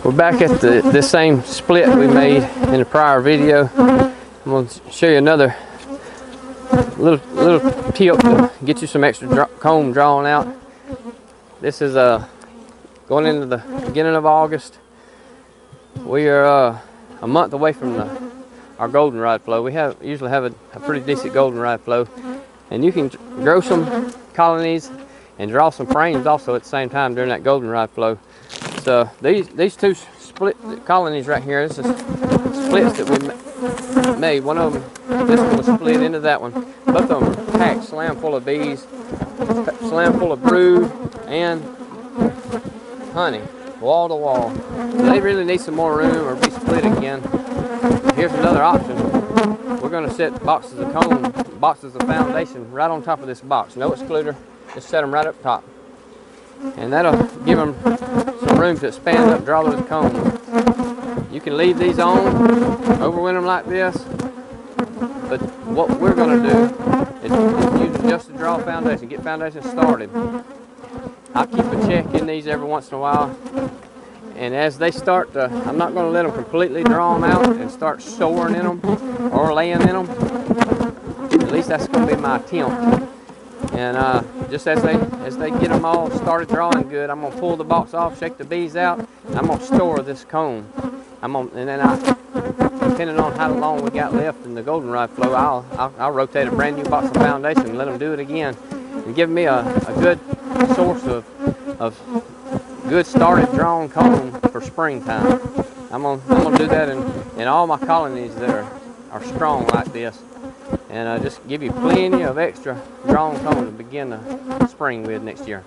We're back at the same split we made in the prior video. I'm going to show you another little tip to get you some extra comb drawn out. This is going into the beginning of August. We are a month away from our goldenrod flow. We usually have a pretty decent goldenrod flow, and you can grow some colonies and draw some frames also at the same time during that goldenrod flow. So these two split colonies right here, this is splits that we made. One of them, this one was split into that one. Both of them packed slam full of bees, slam full of brood and honey, wall to wall. They really need some more room or be split again. Here's another option. We're going to set boxes of comb, boxes of foundation right on top of this box. No excluder, just set them right up top. And that'll give them some room to expand up, draw those combs. You can leave these on, overwinter them like this, but what we're going to do is use just to draw foundation, get foundation started. I keep a check in these every once in a while, and as they start to, I'm not going to let them completely draw them out and start soaring in them or laying in them. At least that's going to be my attempt. And just as they get them all started drawing good, I'm going to pull the box off, shake the bees out, and I'm going to store this comb. And then depending on how long we got left in the goldenrod flow, I'll rotate a brand new box of foundation and let them do it again, and give me a good source of good started drawn comb for springtime. I'm gonna do that in all my colonies that are strong like this, and just give you plenty of extra drawn comb to begin the spring with next year.